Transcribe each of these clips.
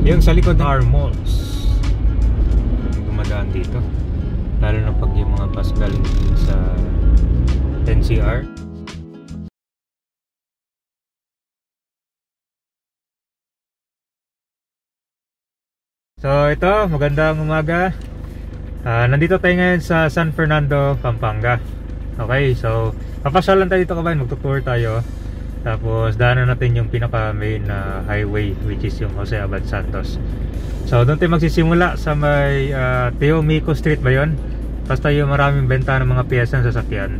Yung sa likod ng R Malls, dumadaan dito, lalo na pag yung mga bus galing sa NCR. So ito, magandang umaga. Nandito tayo ngayon sa San Fernando, Pampanga. Okay, so papasyalan tayo dito kabayan, magtutour tayo. Tapos daanan natin yung pinaka main highway, which is yung Jose Abad Santos. So doon tayo magsisimula sa may Teo Mico Street ba yun? Basta yung maraming benta ng mga piyesa ng sasakyan.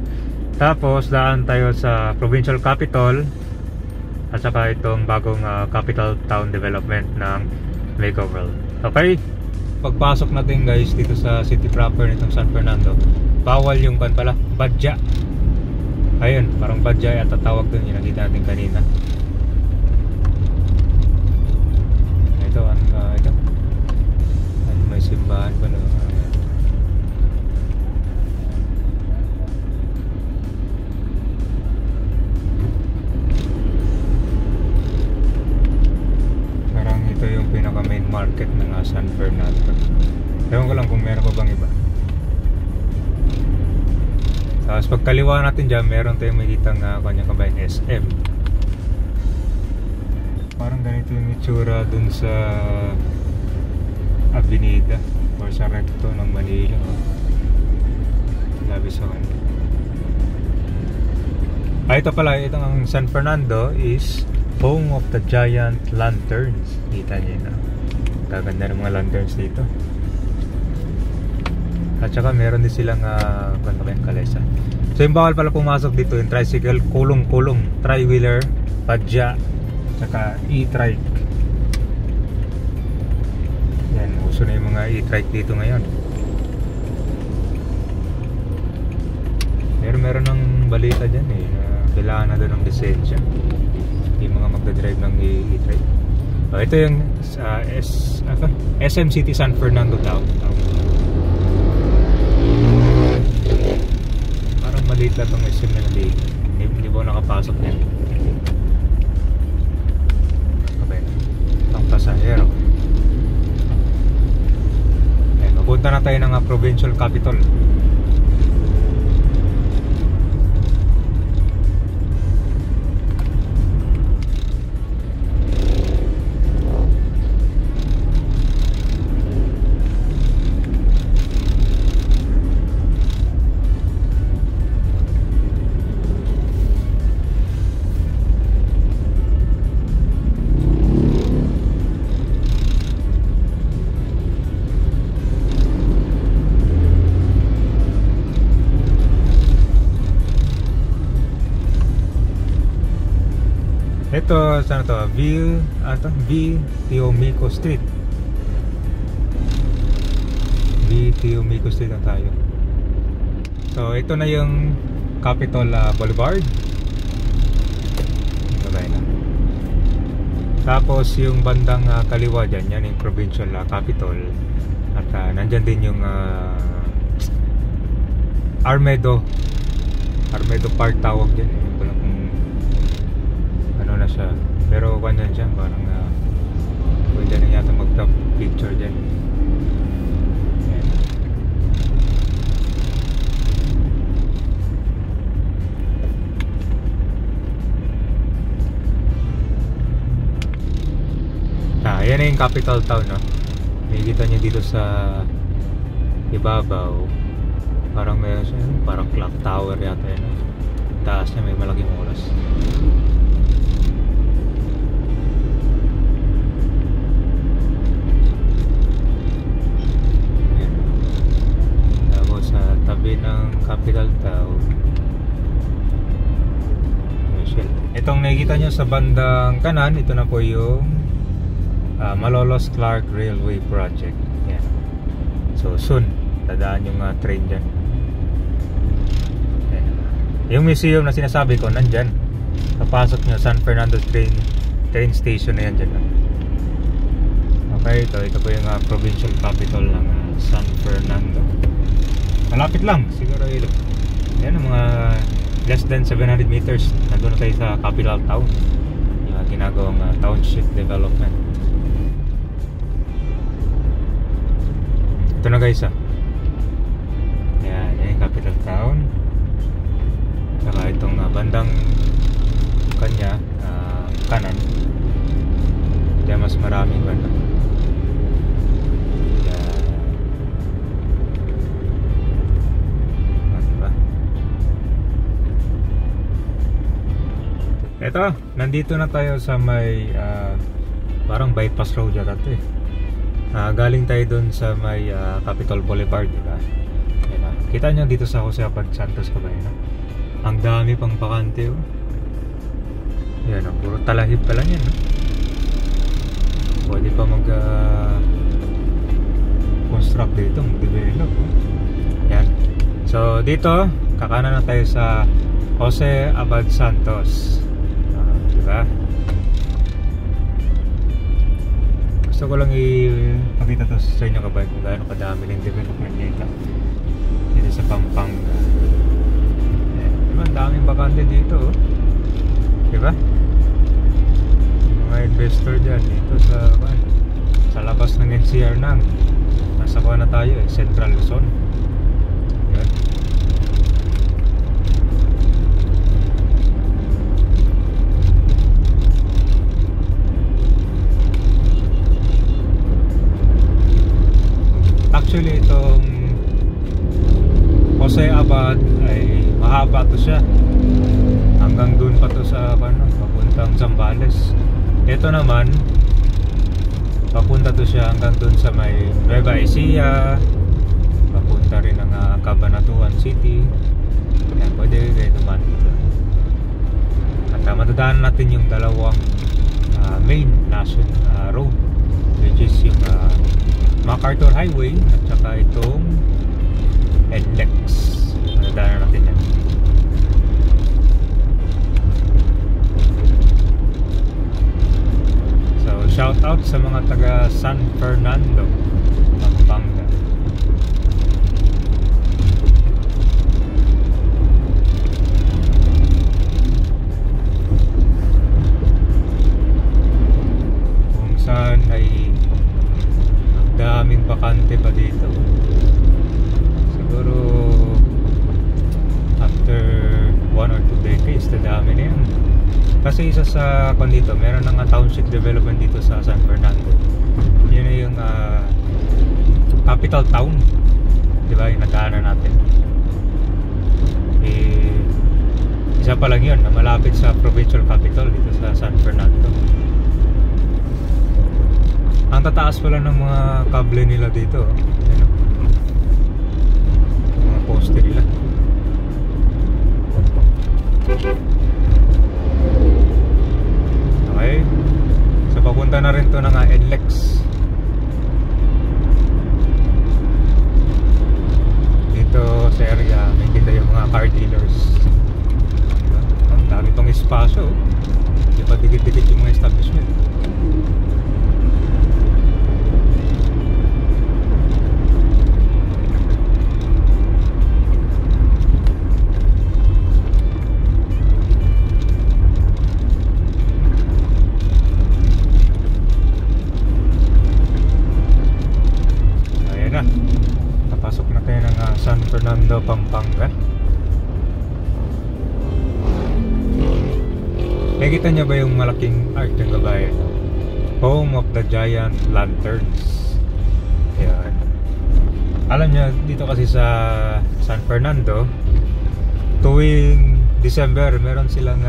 Tapos daan tayo sa Provincial Capital at saka itong bagong Capital Town Development ng Lake World. Okay, pagpasok natin guys dito sa city proper nitong San Fernando, bawal yung badya. Ayun, parang badya at tatawag dun yung nakita natin kanina. Ito, ito may simbahan pa no. Ayan. Parang ito yung pinaka main market ng San Fernando. Ewan ko lang kung meron pa bang iba. Tapos pagkaliwa natin dyan, meron tayong makikitang kanyang kabayan SM. Parang ganito yung itsura dun sa Avenida or sa Recto ng Manila. Labi sa kanya. Ito pala, itong ang San Fernando is home of the giant lanterns. Kita nyo na, gaganda ng mga lanterns dito. At saka meron din silang kalesa. So yung bawal pala pumasok dito, yung tricycle, kulong-kulong, tri-wheeler, padya, saka e-trike. Yan, uso na yung mga e-trike dito ngayon. Meron ng balita dyan eh, kailangan na doon ng lisensya yung mga magdadrive ng e-trike. So ito yung SM City San Fernando Town. Parang maliit lang itong SM na naliit. Hindi ba nakapasok yan? Okay, itong pasahero. Okay, mapunta na tayo ng provincial capital. Ito, saan ito? V. Teo Mico Street. V. Teo Mico Street na tayo. So, ito na yung Capitol Boulevard. Sabay na. Tapos, yung bandang kaliwa dyan, yan yung Provincial Capital. At nandyan din yung Armedo Park tawag dyan. Na siya, pero kanyan siya, parang pwede na yata mag-top picture dyan. Yan na yung capital town, no? Makikita nyo dito sa ibabaw, parang may parang clock tower yata yan, no? Taas niya may malaking oras. Tabi ng capital town. Itong nakikita nyo sa bandang kanan, ito na po yung Malolos Clark Railway Project. Yan. So soon dadaan yung train dyan. Yan. Yung museum na sinasabi ko nandyan. Papasok nyo San Fernando train station na yan dyan. Okay, ito po yung provincial capital ng San Fernando. Malapit lang, siguro ilo. Yan ang mga less than 700 meters. Nandun na tayo sa capital town. Yung ginagawang township development. Ito na guys yan yung capital town. Saka itong bandang kanya kanan, kaya mas maraming banda. Diba? Eto, nandito na tayo sa may parang bypass road yata ito galing tayo dun sa may Capitol Boulevard, diba? Kita nyo dito sa Jose Abad Santos Cabayna, ang dami pang bakante yan puro talahib pa lang yan pwede pa mag construct dito, mag-develop yan. So dito kakanan na tayo sa Jose Abad Santos, diba? Gusto ko lang ipakita to sa inyo kabayan kung gaano kadami ng development dito sa Pampanga. Diba, ang daming bakante dito diba? Mga investor dyan dito sa labas ng NCR nang nasa kuha na tayo Central Luzon. Yan. Actually itong Jose Abad ay mahaba to siya, hanggang dun pa to sa papuntang Zambales. Ito naman papunta to siya hanggang dun sa may Nueva Ecija, papunta rin ng Cabanatuan City. Yan, pwede kayo dumaan dito. At matadaan natin yung dalawang main national road, which is yung MacArthur Highway at saka itong NLEX. Matadaan natin yan. Shout out sa mga taga San Fernando, Pampanga. Kung saan ay ang daming bakante pa dito. Siguro after 1 or 2 decades na dami na yan. Kasi isa sa dito, meron ng township development dito sa San Fernando. Yun na yung capital town, diba, yung nagdaanan natin. Isa pa lang yun na malapit sa provincial capital dito sa San Fernando. Ang tataas pala ng mga kable nila dito, mga poste nila. Okay, so papunta na rin to ng NLEX. Dito sa area may kita yung mga car dealers. Ang dami tong espasyo, di pa dikit-dikit yung mga establishment. San Fernando, Pampanga. Nakikita niyo ba yung malaking art ng gabayan? Home of the Giant Lanterns. Ayan. Alam niyo, dito kasi sa San Fernando, tuwing December, meron silang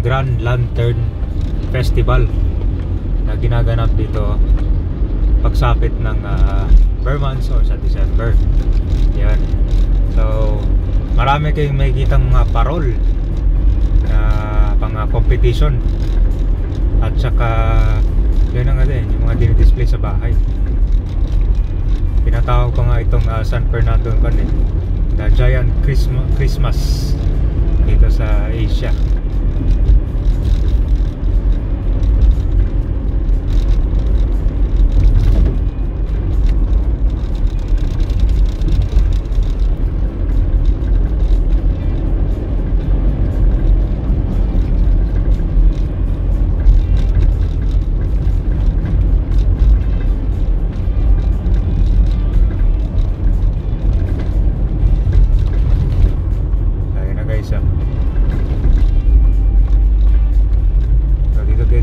Grand Lantern Festival na ginaganap dito pagsapit ng Months or sa December. Yan. So marami kayong makikitang mga parol na pang competition. At saka yun nga din, yung mga dinidisplay sa bahay. Tinatawag pa nga itong San Fernando the Giant Christmas dito sa Asia.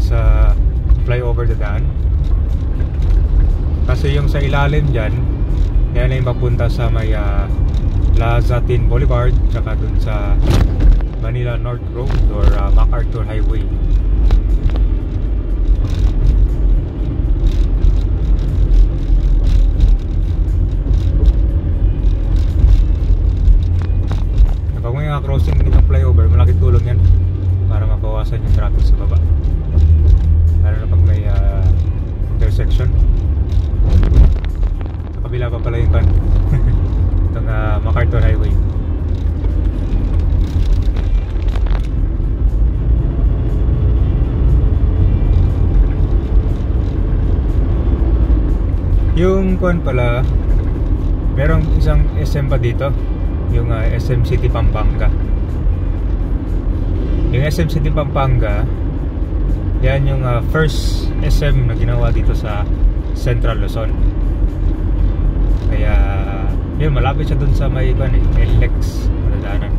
sa flyover dadaan. Kasi yung sa ilalim dyan, yan ay mapunta sa may Lazatin Boulevard, tsaka dun sa Manila North Road or MacArthur Highway. Kapag may crossing nitong flyover, malaking tulong yan para mabawasan yung traffic sa baba, lalo na pag may intersection. Sa kabila pa pala yung pan itong MacArthur Highway. Yung kuan pala, merong isang SM pa dito, yung SM City Pampanga. Yung SM City Pampanga, yan yung first SM na ginawa dito sa Central Luzon. Kaya yun, malapit siya dun sa may NLEX madadaanan.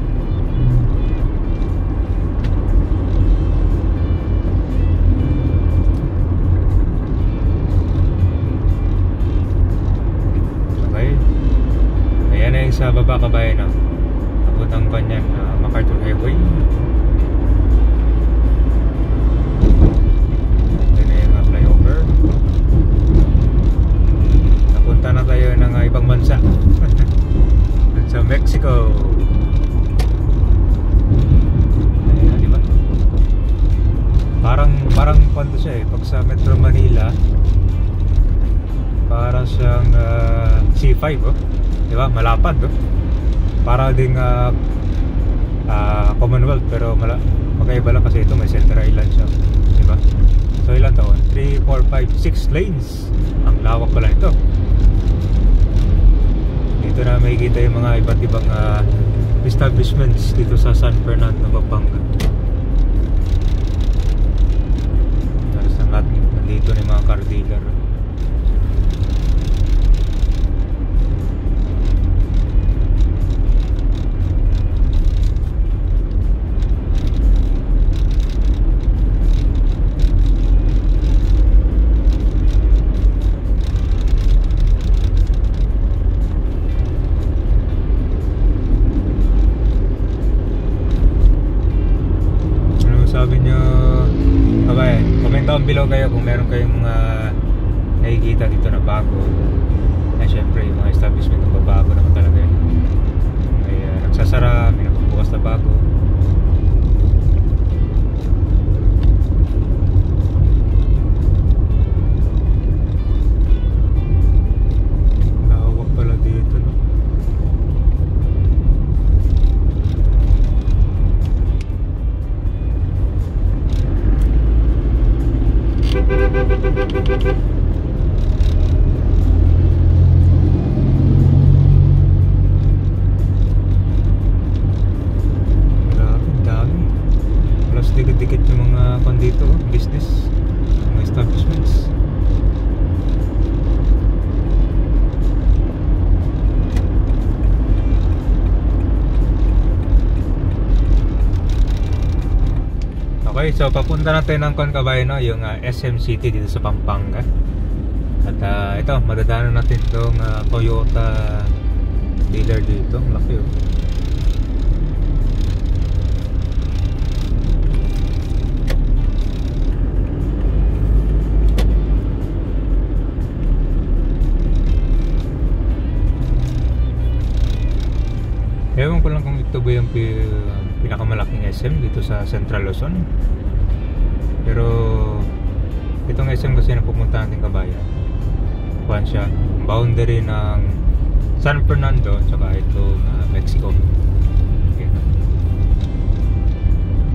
Okay, ayan na yung sa baba kabayan, no? Papuntang kanyan MacArthur Highway. Ayan na yung flyover. Napunta na tayo ng ibang bansa. Sa Mexico. Ayan, di ba? Parang panto siya eh. Pag sa Metro Manila, para siyang C5, oh. Di ba? Malapad, oh. Para ding Commonwealth, pero magkaiba lang kasi ito may center island siya, di ba? So ilan taon? 3, 4, 5, 6 lanes. Ang lawak pala nito. Dito na makikita yung mga iba't ibang establishments dito sa San Fernando, Pampanga. Halos na lahat nandito na yung mga car dealer. Sabi nyo, kabayan, comment down below kayo kung meron kayong nakikita dito na bago. Syempre yung mga establishment na bago naman talaga yun. May nagsasara, may nagbubukas na bago. Lawak pala dito, no? Dami. Plus dikit-dikit yung mga dito, business, mga establishments. Okay, so papunta natin ng Concabayan, no? Yung SM City dito sa Pampanga. At ito, madadaanan natin itong Toyota dealer dito. Laki, oh. Ewan ko lang kung ito ba yung pinakamalaking SM dito sa Central Luzon. Pero itong SM kasi na pupunta natin kabayan, kuhan siya, boundary ng San Fernando tsaka itong Mexico. Okay.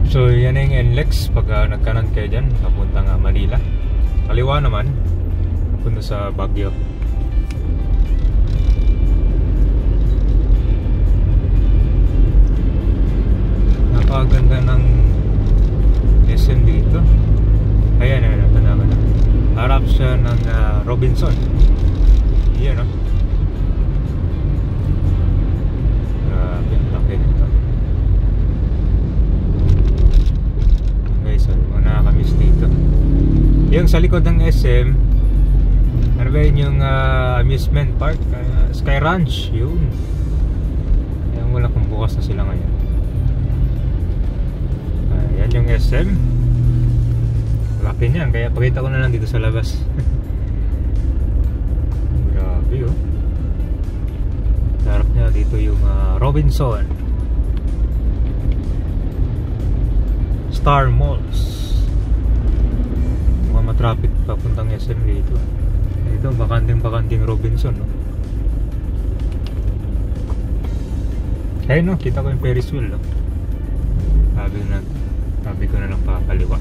So yan yung NLEX. Pag nagkanan kayo dyan, papunta nga Manila. Kaliwa naman, papunta sa Baguio. Napakaganda ng SM dito. Ayan, tanaman na. Harap siya ng Robinson. Yan, no? Grabe, ang laki nito. Okay, so mga nakakamiss dito. Yung sa likod ng SM, ano ba yun, yung amusement park, Sky Ranch, yun. Ewan ko lang kung bukas na sila ngayon. Yan yung SM. Laki niyan, kaya pakita ko na lang dito sa labas. Grabe oh. Sarap niya dito yung Robinson Star Malls. Mukhang matraffic papuntang SM dito. Ito, bakanting Robinson, no? Ayun, no? Kita ko yung Ferris wheel, no? Sabi ko na lang pakaliwa.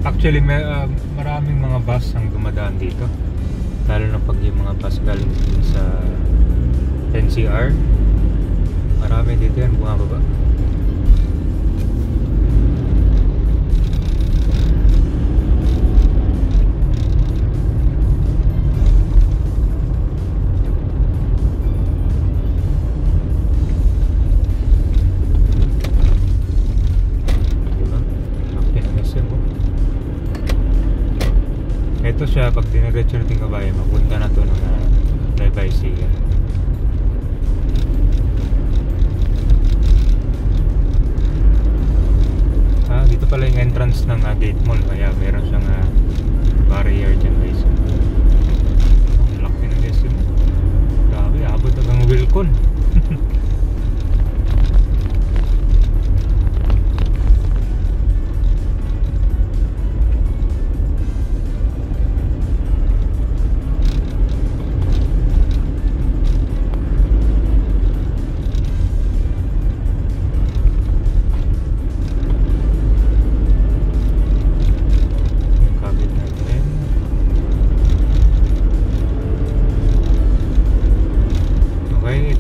Actually, maraming mga bus ang dumadaan dito. Lalo na pag yung mga bus galing sa NCR. Marami dito yan, bumababa. Ito siya, pag diniretso natin kabayan, mapunta na to ng Nueva Ecija. Dito pala yung entrance ng gate mall, kaya meron siyang barrier dyan guys. Ang laki ng SM. Grabe, abot hanggang Wilcon.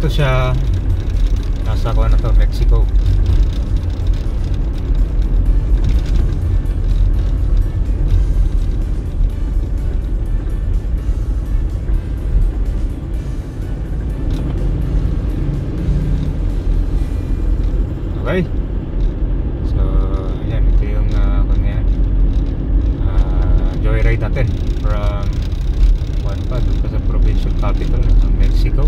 Ito siya, nasa ko na to, Mexico. Okay, so yan, ito yung joyride natin from doon pa sa provincial capital ng Mexico.